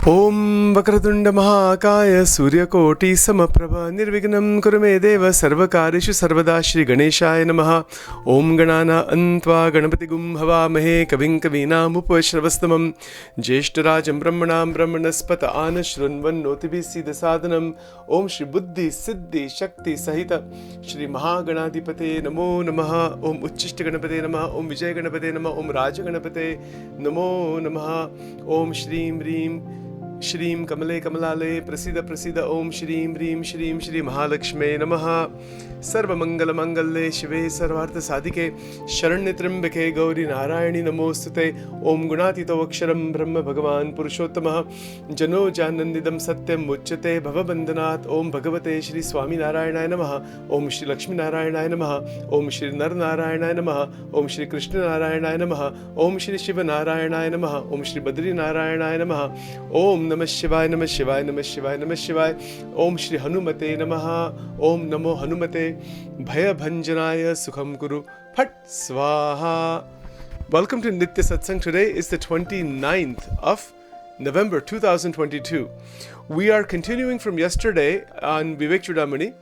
ॐ वक्रतुण्डमहाकाय सूर्यकोटिसमप्रभा निर्विघ्नं कुरु मे देव सर्वकार्येषु सर्वदा श्रीगणेशाय नमः। ॐ गणानान्त्वा गणपतिगुं हवामहे कविं कवीनामुपश्रवस्तमं ज्येष्ठराजं ब्रह्मणां ब्रह्मणस्पत आनशृण्वन्नोतिभिः सीदसादनम्। ॐ श्री बुद्धि सिद्धि शक्ति सहित श्री महागणाधिपते नमो नमः। ॐ उच्चिष्ट गणपते नमः। ॐ विजय गणपते नमः। ॐ राजगणपते नमो नमः। ॐ श्रीं ह्रीं श्रीं कमले कमलाले प्रसीद प्रसीद। ओम श्रीं ह्रीं श्रीं श्री महालक्ष्मे नमः। सर्वमंगलमंगल्ये शिवे सर्वार्थसाधिके शरण्यत्र्यंबके गौरी नारायणी नमोस्तुते। ओम गुणातीतो अक्षरं ब्रह्म भगवान् पुरुषोत्तमः जनो जानन्दिदं सत्यं मुच्यते भवबन्धनात्। ओम भगवते श्री स्वामीनारायणाय नमः। ओम श्री लक्ष्मीनारायणाय नमः। ओम श्री नरनारायणाय नमः। ओम श्री कृष्णनारायणाय नमः। ओम श्री शिवनारायणाय नमः। ओम श्री बद्रीनारायणाय नमः। ओम नमः शिवाय नमः शिवाय नमः शिवाय नमः शिवाय। ओम श्री हनुमते नमः। ओम नमो हनुमते भयभंजनाय सुखम कुरु फट स्वाहा। Welcome to Nitya Satsang. Today is the 29th of November 2022. We are continuing from yesterday on VIVEKCHUDAMANI.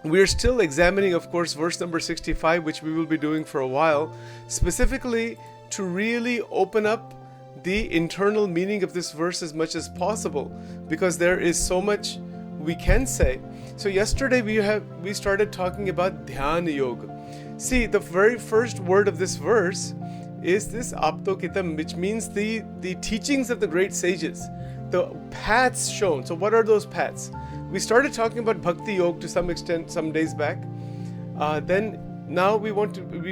We are still examining, of course, verse number 65, which we will be doing for a while, specifically to really open up the internal meaning of this verse as much as possible, because there is so much we can say. So yesterday we started talking about Dhyan Yoga. See, the very first word of this verse is this Aptokitam, which means the teachings of the great sages, the paths shown. So what are those paths? We started talking about Bhakti Yoga to some extent some days back. Then now we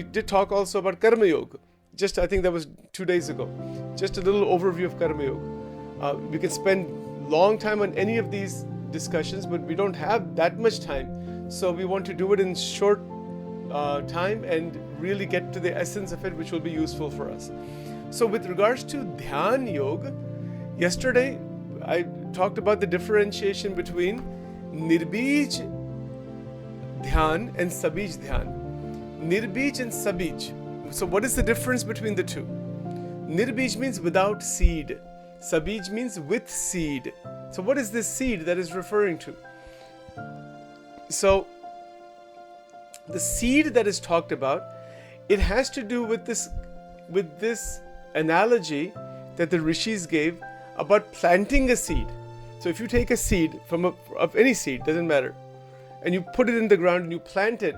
did talk also about Karma Yoga. Just, I think that was 2 days ago. Just a little overview of Karma Yoga. We can spend long time on any of these discussions, but we don't have that much time. So we want to do it in short time and really get to the essence of it, which will be useful for us. So with regards to Dhyan Yoga, yesterday I talked about the differentiation between Nirbij Dhyan and Sabij Dhyan. Nirbij and Sabij. So what is the difference between the two? Nirbij means without seed. Sabij means with seed. So what is this seed that is referring to? So the seed that is talked about, it has to do with this analogy that the rishis gave about planting a seed. So if you take a seed of any seed, doesn't matter, and you put it in the ground and you plant it,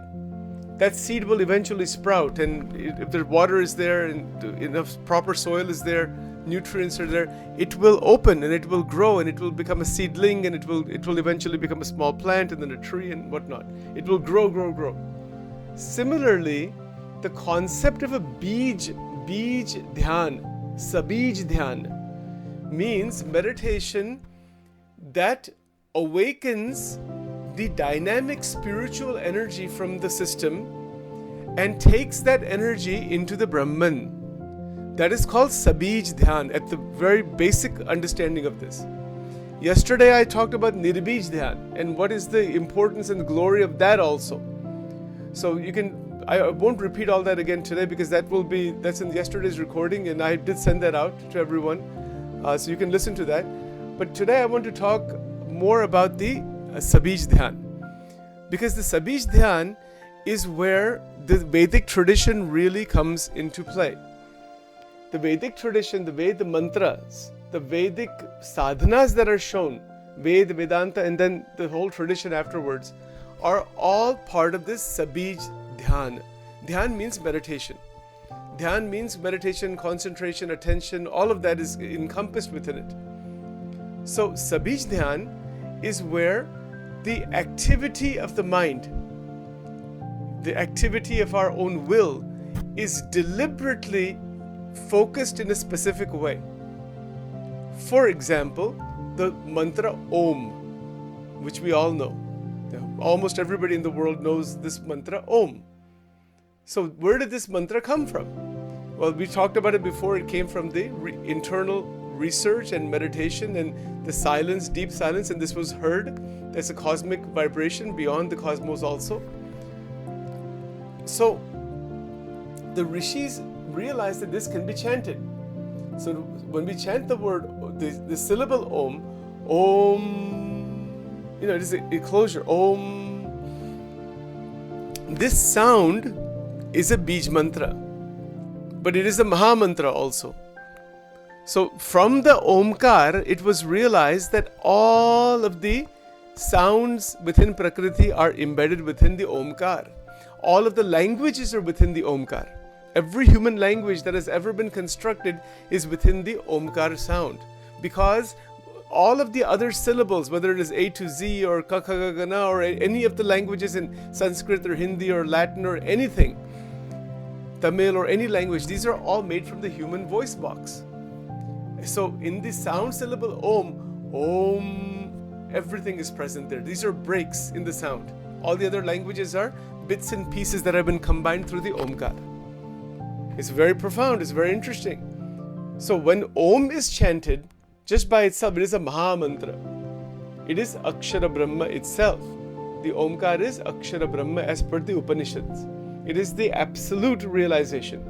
that seed will eventually sprout, and if the water is there and enough proper soil is there, nutrients are there, it will open and it will grow and it will become a seedling, and it will eventually become a small plant and then a tree and whatnot. It will grow. Similarly, the concept of a bij dhyan, sabij dhyan, means meditation that awakens the dynamic spiritual energy from the system and takes that energy into the Brahman. That is called Sabij Dhyan, at the very basic understanding of this. Yesterday I talked about Nirbij Dhyan and what is the importance and glory of that also. So I won't repeat all that again today, because that's in yesterday's recording, and I did send that out to everyone, so you can listen to that. But today I want to talk more about the Sabij Dhyan, because the Sabij Dhyan is where the Vedic tradition really comes into play. The Vedic tradition, the Veda mantras, the Vedic sadhanas that are shown, Veda, Vedanta, and then the whole tradition afterwards, are all part of this Sabij Dhyan. Dhyan means meditation. Dhyan means meditation, concentration, attention, all of that is encompassed within it. So Sabij Dhyan is where the activity of the mind, the activity of our own will, is deliberately focused in a specific way. For example, the mantra Om, which we all know. Almost everybody in the world knows this mantra Om. So where did this mantra come from? Well, we talked about it before. It came from the internal research and meditation and the silence, deep silence, and this was heard. There's a cosmic vibration beyond the cosmos also. So the rishis realized that this can be chanted. So when we chant the word, the syllable Om, it is a closure. Om. This sound is a Bij mantra, but it is a Maha mantra also. So from the Omkar, it was realized that all of the sounds within Prakriti are embedded within the Omkar. All of the languages are within the Omkar. Every human language that has ever been constructed is within the Omkar sound. Because all of the other syllables, whether it is A to Z or Kakagana or any of the languages in Sanskrit or Hindi or Latin or anything, Tamil or any language, these are all made from the human voice box. So in the sound syllable Om, everything is present there. These are breaks in the sound. All the other languages are bits and pieces that have been combined through the Omkar. It's very profound, it's very interesting. So when Om is chanted, just by itself, it is a Maha mantra. It is Akshara Brahma itself. The Omkar is Akshara Brahma as per the Upanishads. It is the absolute realization.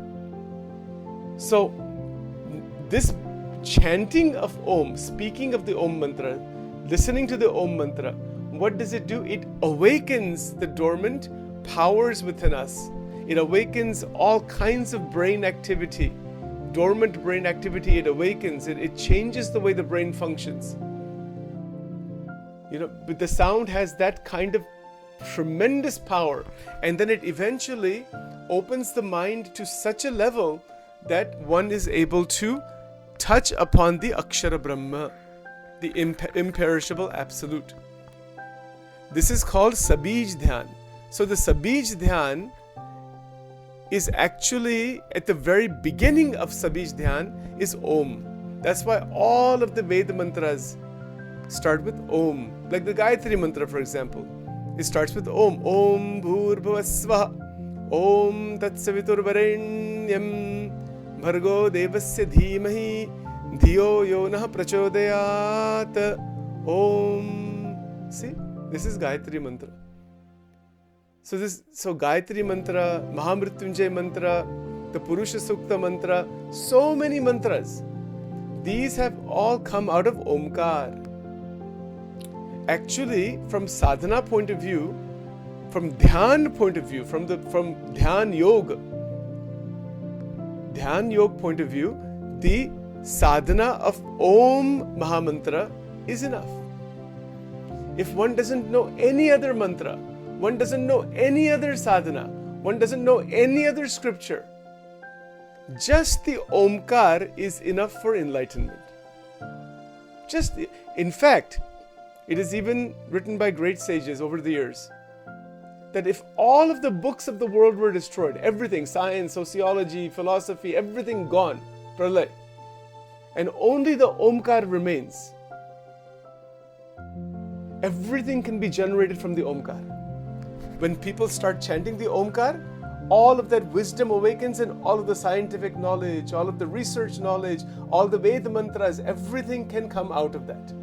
So this chanting of Om, speaking of the Om mantra, listening to the Om mantra, what does it do? It awakens the dormant powers within us. It awakens all kinds of brain activity, dormant brain activity. It awakens it. It changes the way the brain functions. But the sound has that kind of tremendous power, and then it eventually opens the mind to such a level that one is able to touch upon the Akshara Brahma, the imperishable absolute. This is called Sabija Dhyan. So the Sabija Dhyan is actually at the very beginning of Sabija Dhyan is Om. That's why all of the Veda mantras start with Om. Like the Gayatri mantra, for example, it starts with Om. Om Bhurbhuvasvaha Om Tatsaviturvarenyam Bhargo Devasya Dhimahi Dhiyo Yonah Prachodayat Om. See, this is Gayatri mantra. So Gayatri mantra, Mahamrityunjay mantra, the Purusha Sukta mantra, so many mantras. These have all come out of Omkar. Actually, from sadhana point of view, from dhyan point of view, from dhyan yoga point of view, the sadhana of Om Mahamantra is enough. If one doesn't know any other mantra, one doesn't know any other sadhana, one doesn't know any other scripture, just the Omkar is enough for enlightenment. In fact, it is even written by great sages over the years that if all of the books of the world were destroyed, everything, science, sociology, philosophy, everything gone, pralay, and only the Omkar remains, everything can be generated from the Omkar. When people start chanting the Omkar, all of that wisdom awakens, and all of the scientific knowledge, all of the research knowledge, all the Veda mantras, everything can come out of that.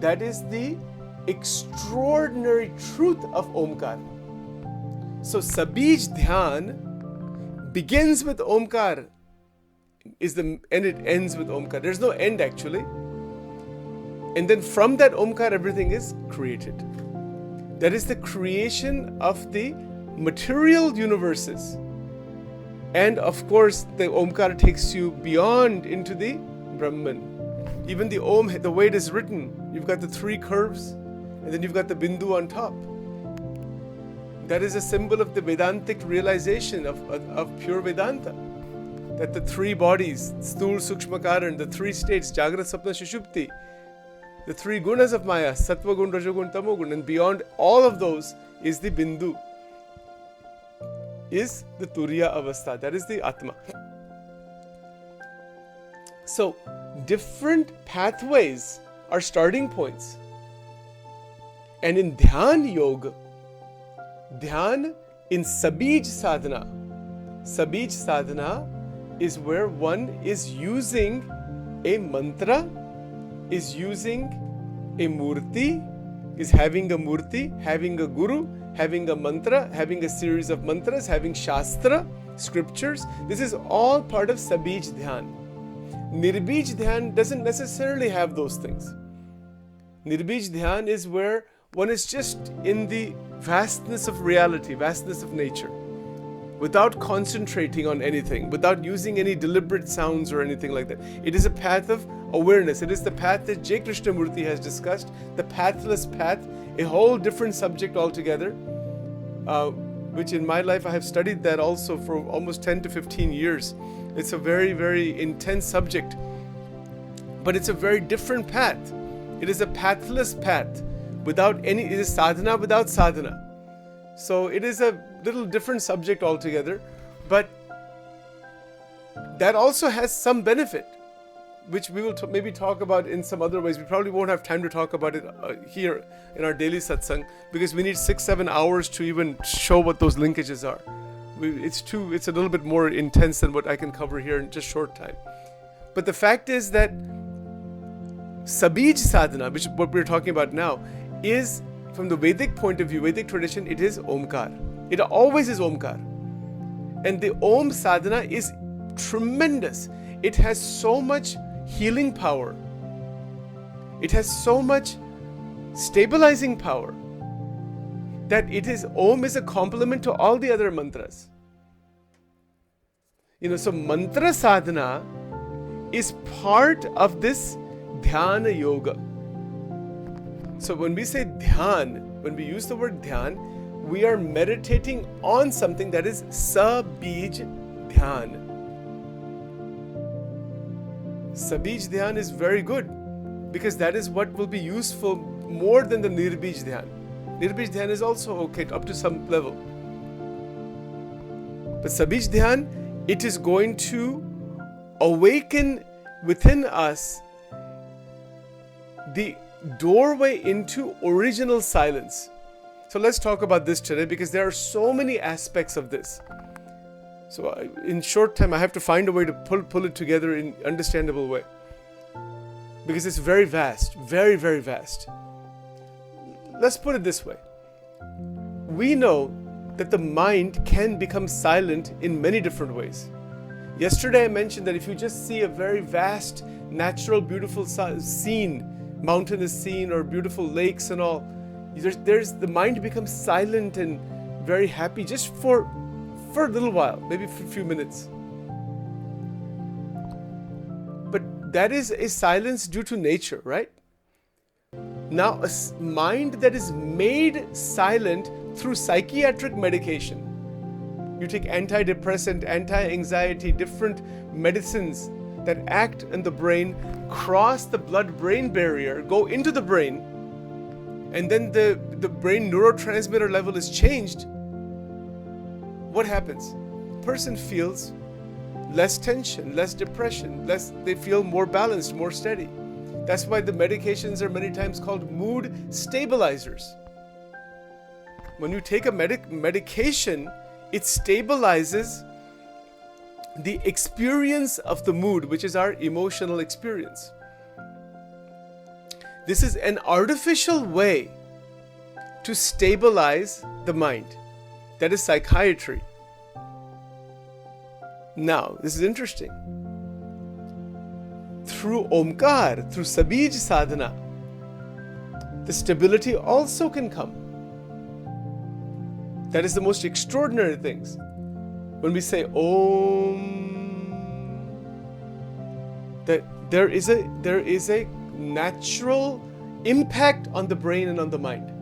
That is the extraordinary truth of Omkar. So Sabija Dhyan begins with Omkar, and it ends with Omkar. There's no end actually. And then from that Omkar, everything is created. That is the creation of the material universes. And of course, the Omkar takes you beyond into the Brahman. Even the Om, the way it is written, you've got the three curves, and then you've got the Bindu on top. That is a symbol of the Vedantic realization of pure Vedanta. That the three bodies, Sthul, Sukshma, Karan, the three states, Jagrat, Sapna, Sushupti, the three gunas of Maya, Sattva gun, Rajagun, Tamogun, and beyond all of those is the Bindu, is the Turiya Avastha, that is the Atma. So, different pathways are starting points. And in Dhyan Yoga, Dhyan in Sabij Sadhana is where one is using a mantra, is using a murti, is having a murti, having a guru, having a mantra, having a series of mantras, having shastra, scriptures. This is all part of Sabija Dhyan. Nirbij Dhyan doesn't necessarily have those things. Nirbij Dhyan is where one is just in the vastness of reality, vastness of nature, without concentrating on anything, without using any deliberate sounds or anything like that. It is a path of awareness. It is the path that J. Krishnamurti has discussed, the pathless path, a whole different subject altogether, which in my life I have studied that also for almost 10 to 15 years. It's a very, very intense subject, but it's a very different path. It is a pathless path without any, it is sadhana without sadhana. So it is a little different subject altogether, but that also has some benefit, which we will maybe talk about in some other ways. We probably won't have time to talk about it here in our daily satsang, because we need 6-7 hours to even show what those linkages are. It's a little bit more intense than what I can cover here in just short time. But the fact is that Sabij sadhana, which is what we're talking about now, is from the Vedic point of view, Vedic tradition, it is Omkar. It always is Omkar. And the Om sadhana is tremendous. It has so much healing power. It has so much stabilizing power that Om is a complement to all the other mantras. So mantra sadhana is part of this dhyana yoga. So when we say dhyan, when we use the word dhyan, we are meditating on something that is Sabij Dhyan. Sabij Dhyan is very good because that is what will be useful more than the Nirbij Dhyan. Nirbij Dhyan is also okay up to some level. But Sabij Dhyan, it is going to awaken within us the doorway into original silence. So let's talk about this today because there are so many aspects of this. So in short time, I have to find a way to pull it together in understandable way. Because it's very vast, very, very vast. Let's put it this way. We know that the mind can become silent in many different ways. Yesterday I mentioned that if you just see a very vast, natural, beautiful scene, mountainous scene or beautiful lakes and all, the mind becomes silent and very happy just for a little while, maybe for a few minutes. But that is a silence due to nature, right? Now, a mind that is made silent through psychiatric medication. You take antidepressant, anti-anxiety, different medicines that act in the brain, cross the blood-brain barrier, go into the brain, and then the brain neurotransmitter level is changed. What happens? The person feels less tension, less depression, they feel more balanced, more steady. That's why the medications are many times called mood stabilizers. When you take a medication, it stabilizes the experience of the mood, which is our emotional experience. This is an artificial way to stabilize the mind. That is psychiatry. Now, this is interesting. Through Omkar, through Sabij sadhana, the stability also can come. That is the most extraordinary things. When we say Om, that there is a natural impact on the brain and on the mind.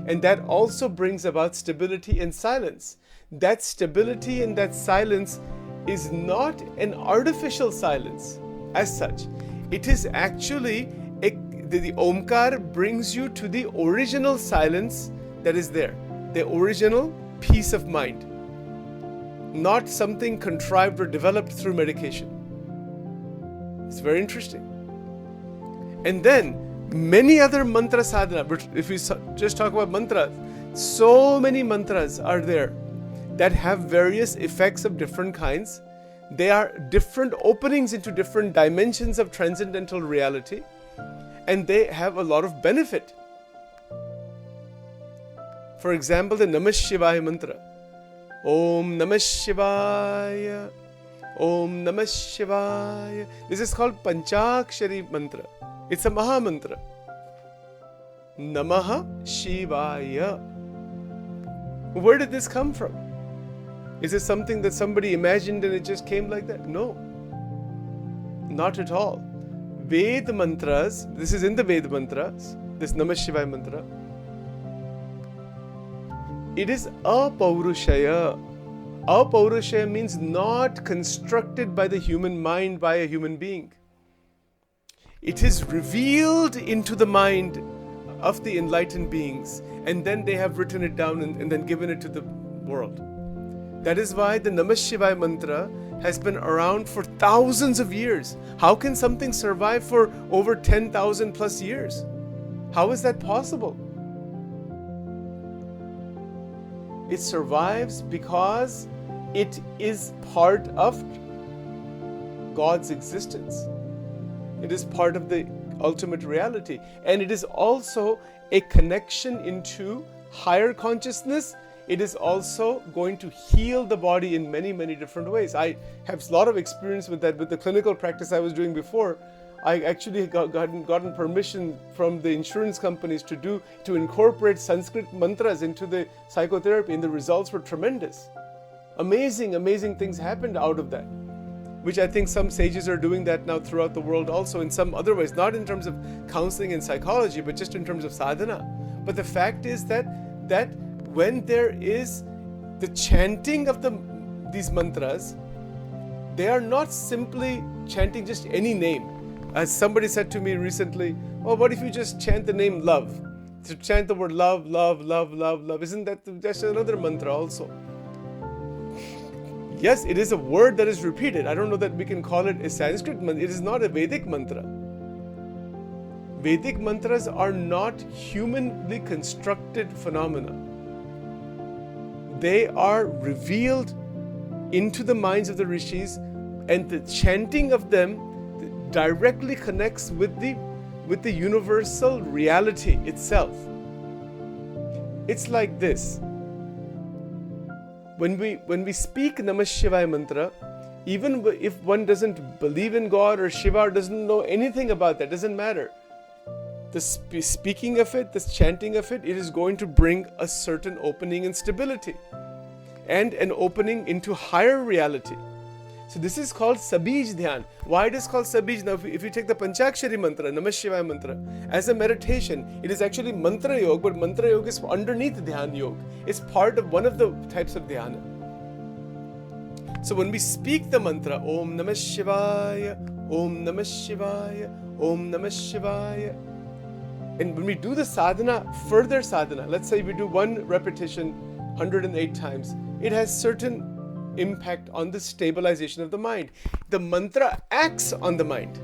And that also brings about stability and silence. That stability and that silence is not an artificial silence as such. It is actually, the Omkar brings you to the original silence that is there. The original peace of mind. Not something contrived or developed through medication. It's very interesting. And then, many other mantra sadhana, but if we just talk about mantras, so many mantras are there that have various effects of different kinds. They are different openings into different dimensions of transcendental reality, and they have a lot of benefit. For example, the Namah Shivaya mantra. Om Namah Shivaya. Om Namah Shivaya. This is called Panchakshari mantra. It's a Maha mantra. Namah Shivaya. Where did this come from? Is it something that somebody imagined and it just came like that? No. Not at all. Ved mantras, this is in the Ved mantras, this Namah Shivaya mantra. It is apaurushaya. Apaurushaya means not constructed by the human mind, by a human being. It is revealed into the mind of the enlightened beings, and then they have written it down and then given it to the world. That is why the Namah Shivaya mantra has been around for thousands of years. How can something survive for over 10,000 plus years? How is that possible? It survives because it is part of God's existence. It is part of the ultimate reality. And it is also a connection into higher consciousness. It is also going to heal the body in many, many different ways. I have a lot of experience with that. With the clinical practice I was doing before, I actually gotten permission from the insurance companies to incorporate Sanskrit mantras into the psychotherapy, and the results were tremendous. Amazing, amazing things happened out of that, which I think some sages are doing that now throughout the world also in some other ways, not in terms of counseling and psychology, but just in terms of sadhana. But the fact is that when there is the chanting of these mantras, they are not simply chanting just any name. As somebody said to me recently, oh, what if you just chant the name love? To chant the word love, love, love, love, love. Isn't that just another mantra also? Yes, it is a word that is repeated. I don't know that we can call it a Sanskrit mantra. It is not a Vedic mantra. Vedic mantras are not humanly constructed phenomena. They are revealed into the minds of the rishis, and the chanting of them directly connects with the universal reality itself. It's like this. When we speak Namah Shivaya mantra, even if one doesn't believe in God or Shiva or doesn't know anything about that, doesn't matter. The speaking of it, the chanting of it, it is going to bring a certain opening and stability, and an opening into higher reality. So this is called Sabija Dhyan. Why it is called Sabija? Now if you take the Panchakshari mantra, Namah Shivaya mantra, as a meditation, it is actually mantra yoga, but mantra yoga is underneath Dhyan yoga. It's part of one of the types of dhyana. So when we speak the mantra, Om Namah Shivaya, Om Namah Shivaya, Om Namah Shivaya, and when we do the sadhana, further sadhana, let's say we do one repetition 108 times, it has certain impact on the stabilization of the mind. The mantra acts on the mind.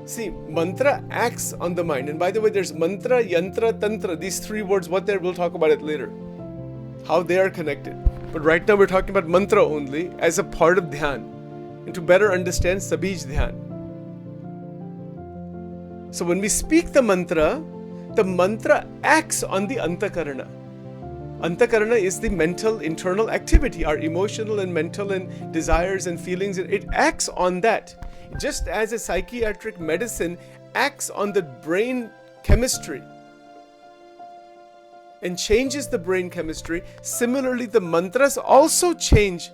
See, mantra acts on the mind. And by the way, there's mantra, yantra, tantra. These three words, what there, we'll talk about it later. How they are connected. But right now we're talking about mantra only as a part of dhyan, and to better understand Sabija Dhyan. So when we speak the mantra acts on the antakarana. Antakarana is the mental internal activity, our emotional and mental and desires and feelings. It acts on that. Just as a psychiatric medicine acts on the brain chemistry and changes the brain chemistry, similarly the mantras also change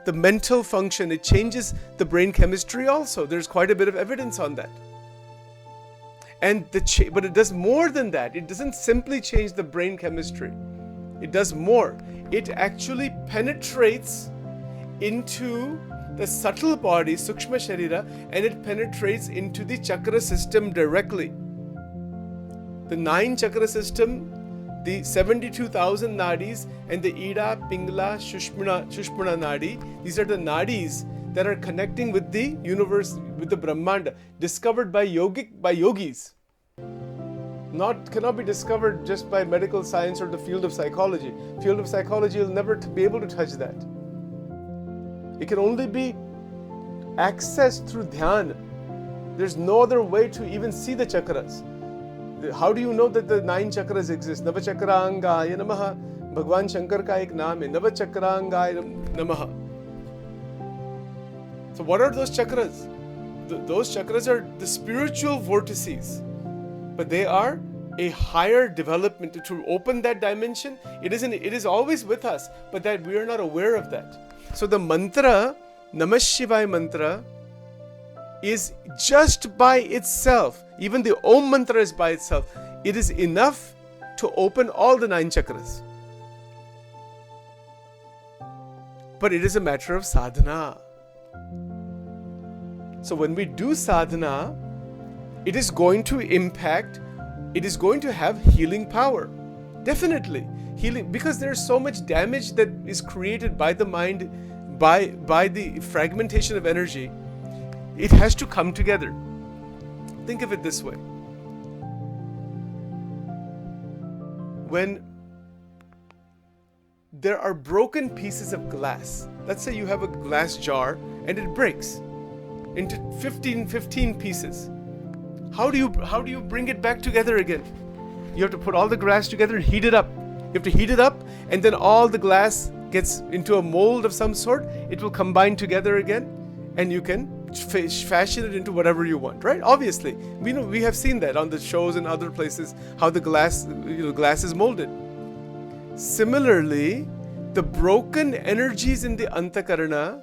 the mental function. It changes the brain chemistry also. There's quite a bit of evidence on that. But it does more than that. It doesn't simply change the brain chemistry. It does more. It actually penetrates into the subtle body, Sukshma Sharira, and it penetrates into the chakra system directly. The 9 chakra system, the 72,000 nadis, and the Ida, Pingala, Shushmana nadi, these are the nadis that are connecting with the universe, with the Brahmanda, discovered by yogis. Cannot be discovered just by medical science or the field of psychology. Field of psychology will never be able to touch that. It can only be accessed through dhyana. There's no other way to even see the chakras. How do you know that the 9 chakras exist? Navachakrangaya namaha. Bhagwan Shankar ka ek naam hai. Navachakrangaya namaha. So what are those chakras? Those chakras are the spiritual vortices. But they are a higher development. To open that dimension, it is always with us, but that we are not aware of that. So the mantra, Namah Shivaya mantra, is just by itself, even the Om mantra is by itself, it is enough to open all the 9 chakras. But it is a matter of sadhana. So when we do sadhana, it is going to impact, it is going to have healing power. Definitely. Healing, because there's so much damage that is created by the mind, by the fragmentation of energy. It has to come together. Think of it this way. When there are broken pieces of glass, let's say you have a glass jar and it breaks into 15 pieces. How do you bring it back together again? You have to put all the glass together and heat it up. You have to heat it up, and then all the glass gets into a mold of some sort. It will combine together again, and you can fashion it into whatever you want, right? Obviously, we have seen that on the shows and other places, how the glass is molded. Similarly, the broken energies in the antakarana,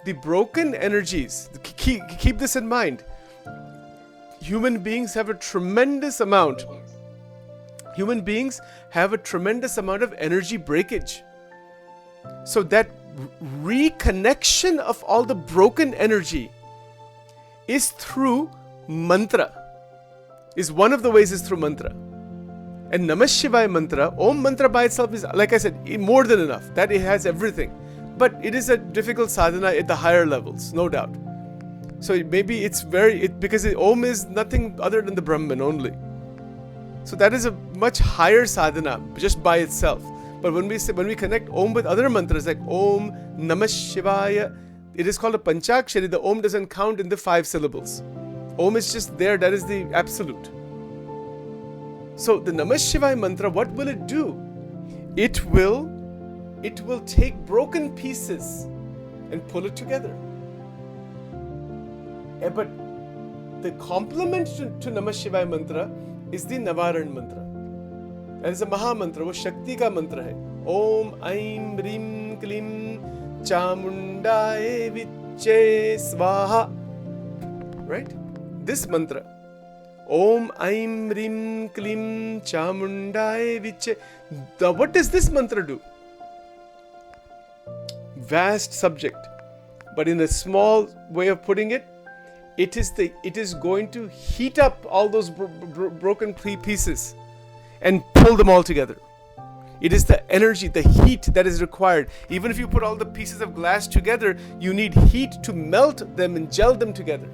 the broken energies, keep this in mind. Human beings have a tremendous amount of energy breakage. So that reconnection of all the broken energy is through mantra. Is one of the ways is through mantra. And Namah Shivaya mantra, Om mantra by itself is, like I said, more than enough. That it has everything. But it is a difficult sadhana at the higher levels, no doubt. So maybe because Om is nothing other than the Brahman only. So that is a much higher sadhana just by itself. But when we connect Om with other mantras like Om, Namah Shivaya, it is called a Panchakshari. The Om doesn't count in the 5 syllables. Om is just there, that is the absolute. So the Namah Shivaya mantra, what will it do? It will take broken pieces and pull it together. But the complement to Namah Shivaya mantra is the Navaran mantra. That is a Maha mantra, वो शक्ति का मंत्र है. Om Aim Rim Klim Chamundaye Viche Swaha. Right? This mantra. Om Aim Rim Klim Chamundaye Viche. Now what does this mantra do? Vast subject. But in a small way of putting it, it is going to heat up all those broken pieces and pull them all together. It is the energy, the heat that is required. Even if you put all the pieces of glass together, you need heat to melt them and gel them together.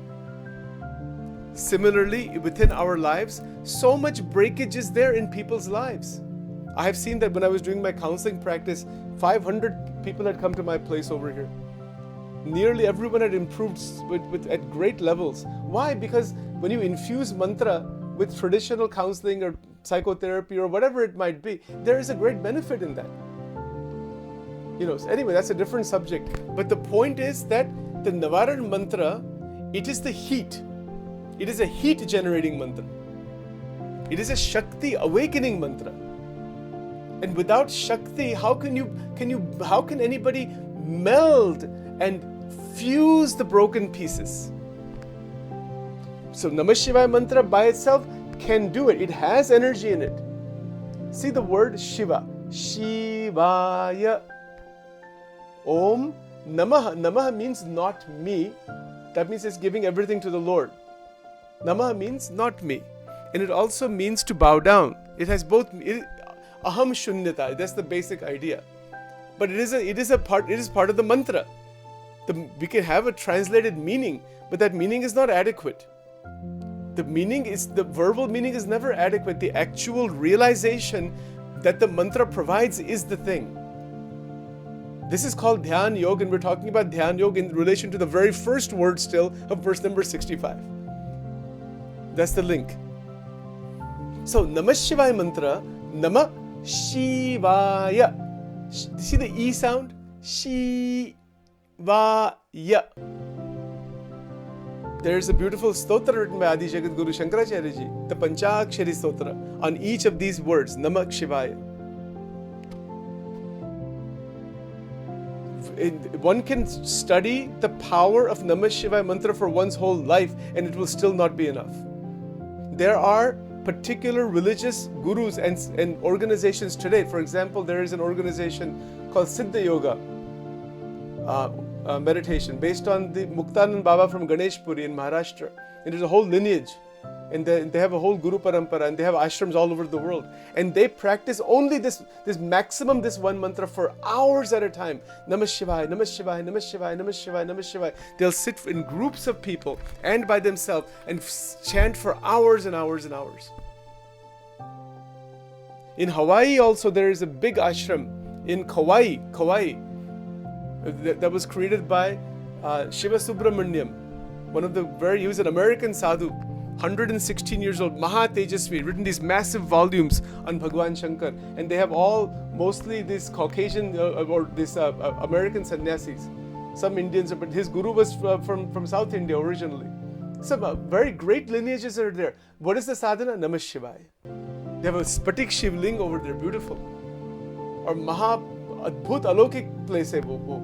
Similarly, within our lives, so much breakage is there in people's lives. I have seen that when I was doing my counseling practice, 500 people had come to my place over here. Nearly everyone had improved at great levels. Why? Because when you infuse mantra with traditional counseling or psychotherapy or whatever it might be, there is a great benefit in that. Anyway, that's a different subject. But the point is that the Navaran mantra, it is the heat. It is a heat generating mantra. It is a Shakti awakening mantra. And without Shakti, how can anybody meld and fuse the broken pieces? So Namah Shivaya mantra by itself can do it. It has energy in it. See the word Shiva. Shivaya. Om Namaha. Namaha means not me. That means it's giving everything to the Lord. Namaha means not me. And it also means to bow down. It has both. Aham Shunyata. That's the basic idea. But it is part of the mantra. We can have a translated meaning, but that meaning is not adequate. The verbal meaning is never adequate. The actual realization that the mantra provides is the thing. This is called Dhyan Yoga, and we're talking about Dhyan Yoga in relation to the very first word still of verse number 65. That's the link. So Namah Shivaya mantra, Namah Shivaya. See the E sound? Shivaya. There's a beautiful stotra written by Adi Jagat Guru Shankaracharya ji, the Panchakshari stotra, on each of these words, Namah Shivaya. One can study the power of Namah Shivaya mantra for one's whole life and it will still not be enough. There are particular religious gurus and organizations today. For example, there is an organization called Siddha Yoga meditation based on the Muktanand Baba from Ganeshpuri in Maharashtra. And there's a whole lineage. And they have a whole Guru Parampara and they have ashrams all over the world. And they practice only this one mantra for hours at a time. Namah Shivaya, Namah Shivaya, Namah Shivaya, Namah Shivaya, Namah Shivaya. They'll sit in groups of people and by themselves and chant for hours and hours and hours. In Hawaii also there is a big ashram in Kauai, that was created by Shiva Subramaniam. He was an American sadhu. 116 years old, Maha Tejasvi, written these massive volumes on Bhagwan Shankar, and they have all mostly these Caucasian or these American sannyasis, some Indians, but his guru was from South India originally. Some very great lineages are there. What is the sadhana? Namah Shivaya. They have a Spatik Shivling over there, beautiful. Or Maha Adbhut Alokik place hai wo.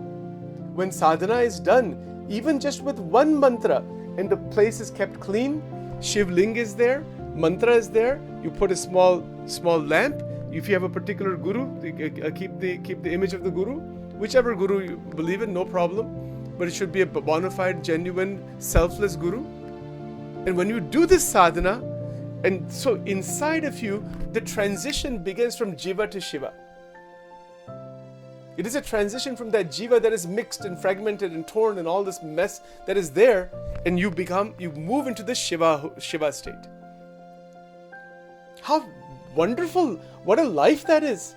When sadhana is done, even just with one mantra, and the place is kept clean, Shivling is there, mantra is there. You put a small lamp. If you have a particular guru, keep the image of the guru, whichever guru you believe in, no problem. But it should be a bona fide, genuine, selfless guru. And when you do this sadhana, and so inside of you, the transition begins from Jiva to Shiva. It is a transition from that Jiva that is mixed and fragmented and torn and all this mess that is there, and you move into the Shiva state. How wonderful, what a life that is.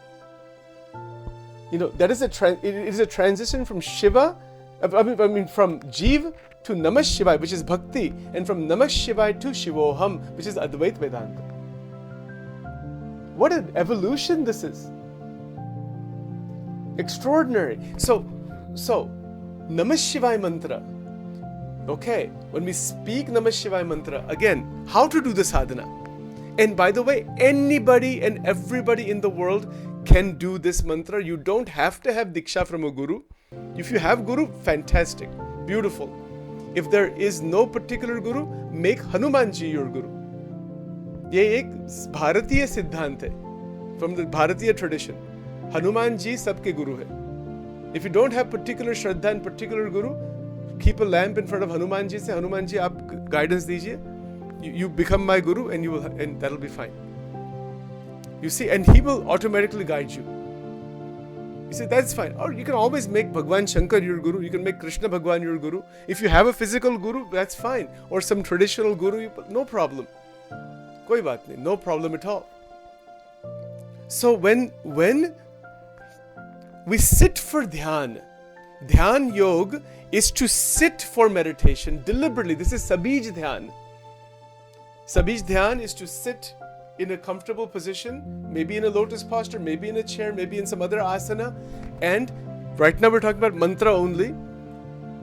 That is it is a transition from Shiva, from Jiva to Namah Shivaya, which is Bhakti, and from Namah Shivaya to Shivoham, which is Advait Vedanta. What an evolution this is. Extraordinary. So Namah Shivaya mantra. Okay, when we speak Namah Shivaya mantra, again, how to do the sadhana? And by the way, anybody and everybody in the world can do this mantra. You don't have to have Diksha from a guru. If you have guru, fantastic, beautiful. If there is no particular guru, make Hanumanji your guru. ये एक भारतीय सिद्धांत है, from the Bharatiya tradition. Hanuman ji sabke guru hai. If you don't have particular shraddha and particular guru, keep a lamp in front of Hanuman ji, say Hanuman ji aap guidance dijiye. You become my guru and that'll be fine. You see, and he will automatically guide you. You say that's fine. Or you can always make Bhagwan Shankar your guru. You can make Krishna Bhagwan your guru. If you have a physical guru, that's fine. Or some traditional guru, no problem. Koi baat nahi, no problem at all. So when we sit for Dhyan Yoga is to sit for meditation deliberately. This is Sabija Dhyan. Sabija Dhyan is to sit in a comfortable position, maybe in a lotus posture, maybe in a chair, maybe in some other asana. And right now we're talking about mantra only.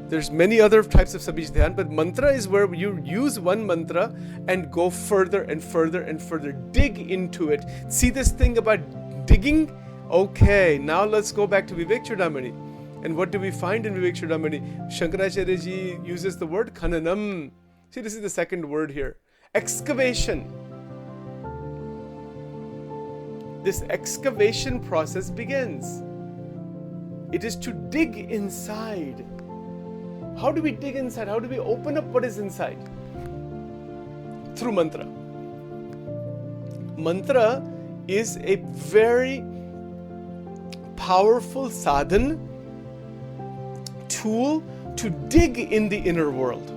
There's many other types of Sabija Dhyan, but mantra is where you use one mantra and go further and further and further. Dig into it. See this thing about digging? Okay, now let's go back to VIVEKCHUDAMANI. And what do we find in VIVEKCHUDAMANI? Shankaracharya ji uses the word khananam. See, this is the second word here. Excavation. This excavation process begins. It is to dig inside. How do we dig inside? How do we open up what is inside? Through mantra. Mantra is a very powerful sadhan, tool to dig in the inner world.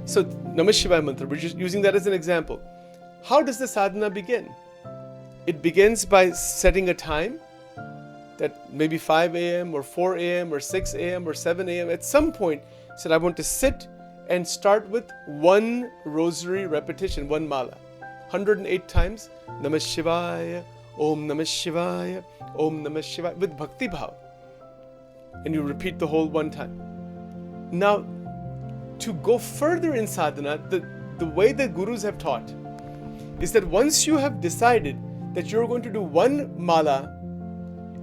So, Namah Shivaya mantra, we're just using that as an example. How does the sadhana begin? It begins by setting a time, that maybe 5 a.m. or 4 a.m. or 6 a.m. or 7 a.m. At some point, I want to sit and start with one rosary repetition, one mala. 108 times, Namah Shivaya, Om Namah Shivaya, Om Namah Shivaya, with bhakti bhav. And you repeat the whole one time. Now, to go further in sadhana, the way the gurus have taught is that once you have decided that you're going to do one mala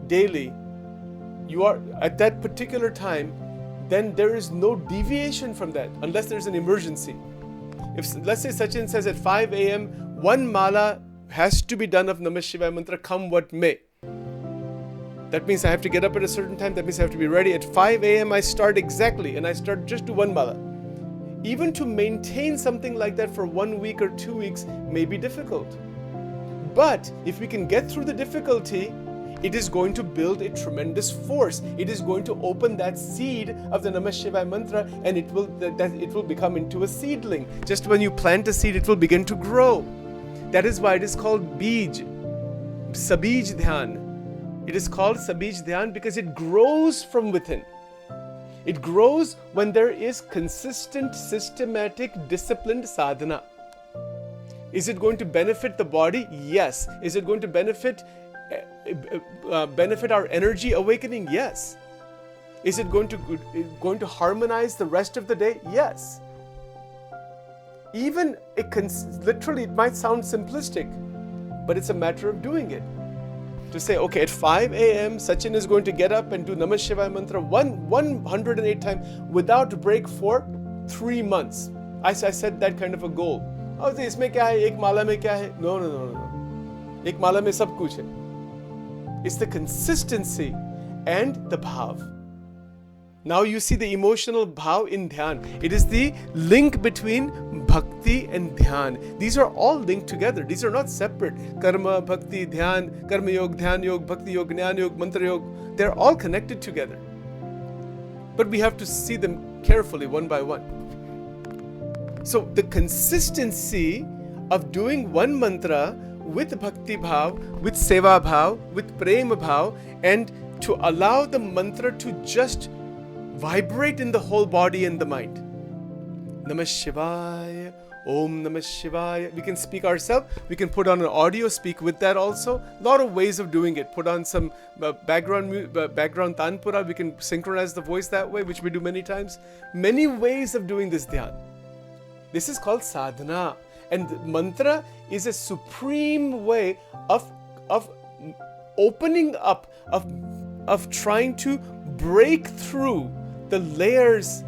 daily, you are at that particular time, then there is no deviation from that unless there's an emergency. If, let's say Sachin says at 5 a.m., one mala has to be done of Namah Shivaya mantra, come what may. That means I have to get up at a certain time. That means I have to be ready. At 5 a.m. I start exactly, and I start just to one mala. Even to maintain something like that for 1 week or 2 weeks may be difficult. But if we can get through the difficulty, it is going to build a tremendous force. It is going to open that seed of the Namah Shivaya mantra, and it will become into a seedling. Just when you plant a seed, it will begin to grow. That is why it is called Bij, Sabija Dhyan. It is called Sabija Dhyan because it grows from within. It grows when there is consistent, systematic, disciplined sadhana. Is it going to benefit the body? Yes. Is it going to benefit our energy awakening? Yes. Is it going to harmonize the rest of the day? Yes. Even literally, it might sound simplistic, but it's a matter of doing it. To say, okay, at 5 a.m., Sachin is going to get up and do Namah Shivaya mantra 108 times without break for 3 months. I set that kind of a goal. Oh, isme kya hai? Ek mala mein kya hai? No. Ek mala mein sab kuch hai. It's the consistency and the bhav. Now you see the emotional bhav in dhyan. It is the link between bhakti and dhyan. These are all linked together. These are not separate. Karma, bhakti, dhyan, karma yog, dhyan yog, bhakti yog, jnana yog, mantra yog. They're all connected together. But we have to see them carefully one by one. So the consistency of doing one mantra with bhakti bhav, with seva bhav, with prema bhav, and to allow the mantra to just vibrate in the whole body and the mind. Namah Shivaya, Om Namah Shivaya. We can speak ourselves. We can put on an audio, speak with that also. A lot of ways of doing it. Put on some background tanpura. We can synchronize the voice that way, which we do many times. Many ways of doing this dhyan. This is called sadhana. And mantra is a supreme way of opening up, of trying to break through the layers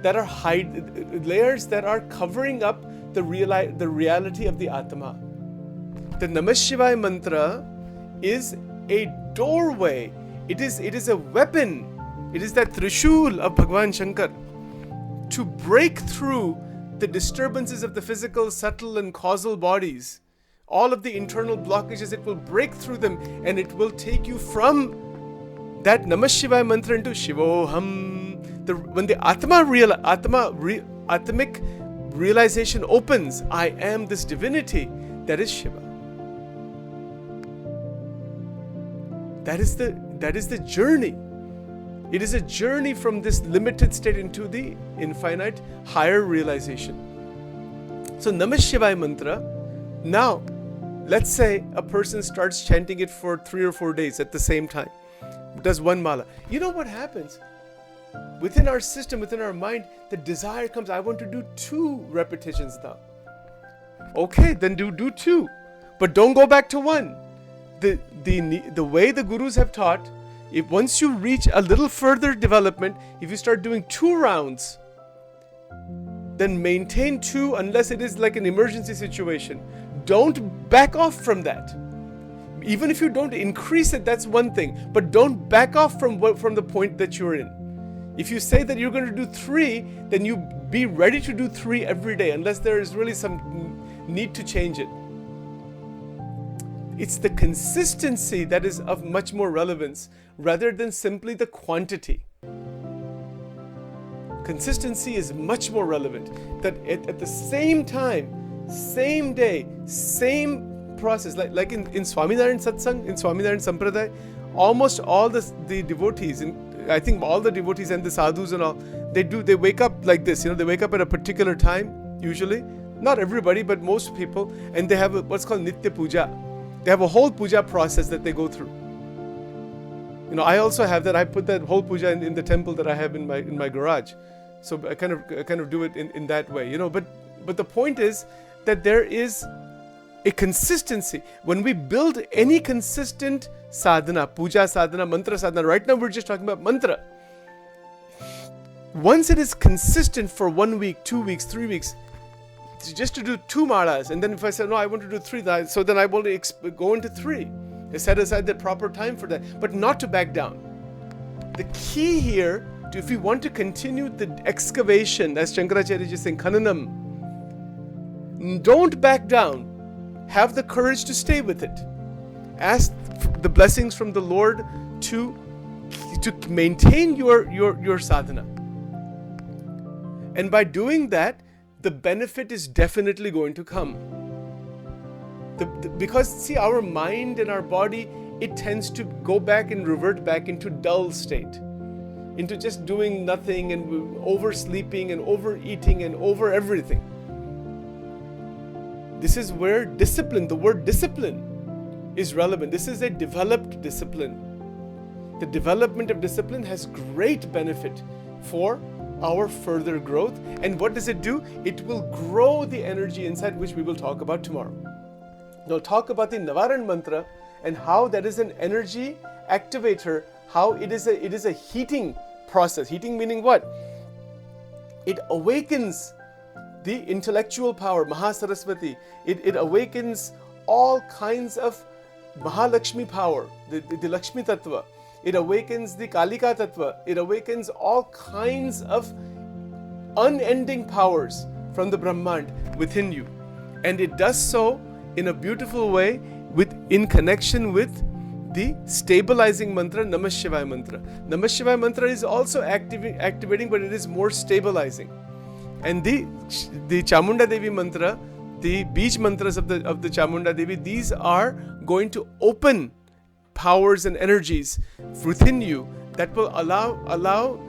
that are covering up the reality of the Atma. The Namah Shivaya mantra is a doorway. It is a weapon. It is that Trishul of Bhagwan Shankar to break through the disturbances of the physical, subtle and causal bodies. All of the internal blockages, it will break through them, and it will take you from that Namah Shivaya mantra into Shivoham. When the Atmic realization opens, I am this divinity, that is Shiva. That is the journey. It is a journey from this limited state into the infinite higher realization. So Namah Shivaya mantra, now let's say a person starts chanting it for 3 or 4 days at the same time. Does one mala. You know what happens? Within our system, within our mind, the desire comes, I want to do 2 repetitions now. Okay, then do 2. But don't go back to 1. The way the gurus have taught, if once you reach a little further development, if you start doing 2 rounds, then maintain 2 unless it is like an emergency situation. Don't back off from that. Even if you don't increase it, that's one thing. But don't back off from the point that you're in. If you say that you're going to do 3, then you be ready to do 3 every day, unless there is really some need to change it. It's the consistency that is of much more relevance rather than simply the quantity. Consistency is much more relevant. That at the same time, same day, same process, like in Swaminarayan Satsang, in Swaminarayan Sampradaya, almost all the devotees, I think all the devotees and the sadhus and all, they wake up like this, they wake up at a particular time, usually, Not everybody, but most people. And they have what's called Nitya Puja. They have a whole puja process that they go through. I also have that. I put that whole puja in the temple that I have in my garage. So I kind of do it in that way. But the point is that there is a consistency. When we build any consistent sadhana, puja sadhana, mantra sadhana, right now we're just talking about mantra. Once it is consistent for 1 week, 2 weeks, 3 weeks, just to do 2 malas, and then if I say, no, I want to do 3, so then I will go into 3. I set aside the proper time for that, but not to back down. The key here, if you want to continue the excavation, as Shankaracharya is saying, Khananam, don't back down. Have the courage to stay with it. Ask the blessings from the Lord to maintain your sadhana. And by doing that, the benefit is definitely going to come. Because see, our mind and our body, it tends to go back and revert back into dull state, into just doing nothing and oversleeping and overeating and over everything. This is where discipline, the word discipline, is relevant. This is a developed discipline. The development of discipline has great benefit for our further growth. And what does it do? It will grow the energy inside, which we will talk about tomorrow. We'll talk about the Navaran mantra and how that is an energy activator, how it is a heating process. Heating meaning what? It awakens the intellectual power, Mahasaraswati. It awakens all kinds of Mahalakshmi power, the Lakshmi Tattva. It awakens the Kalika Tattva. It awakens all kinds of unending powers from the Brahmand within you. And it does so in a beautiful way in connection with the stabilizing mantra, Namah Shivaya mantra. Namah Shivaya mantra is also activating, but it is more stabilizing. And the Chamunda Devi mantra, the Bij mantras of the Chamunda Devi, these are going to open powers and energies within you that will allow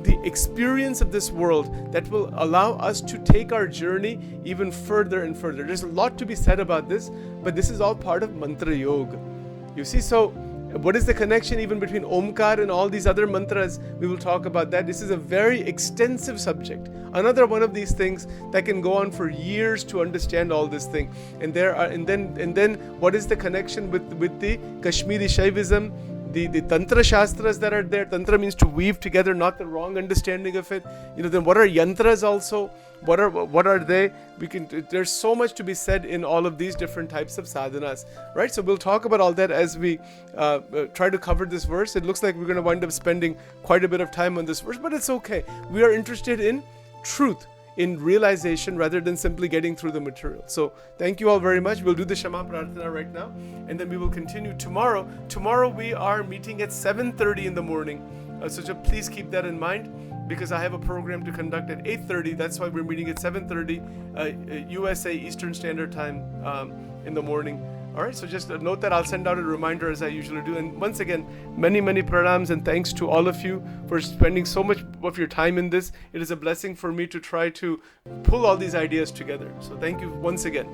the experience of this world, that will allow us to take our journey even further and further. There's a lot to be said about this, but this is all part of Mantra Yoga. You see, so what is the connection even between Omkar and all these other mantras? We will talk about that. This is a very extensive subject. Another one of these things that can go on for years to understand all this thing. And then what is the connection with the Kashmiri Shaivism, the Tantra Shastras that are there? Tantra means to weave together, not the wrong understanding of it. Then what are yantras also? What are they? There's so much to be said in all of these different types of sadhanas, right? So we'll talk about all that as we try to cover this verse. It looks like we're going to wind up spending quite a bit of time on this verse, but it's okay. We are interested in truth, in realization, rather than simply getting through the material. So thank you all very much. We'll do the Shama Prarthana right now, and then we will continue tomorrow. Tomorrow we are meeting at 7:30 in the morning. So please keep that in mind, because I have a program to conduct at 8:30. That's why we're meeting at 7:30 USA Eastern Standard Time in the morning. All right, so just note that. I'll send out a reminder as I usually do. And once again, many, many pranams and thanks to all of you for spending so much of your time in this. It is a blessing for me to try to pull all these ideas together. So thank you once again.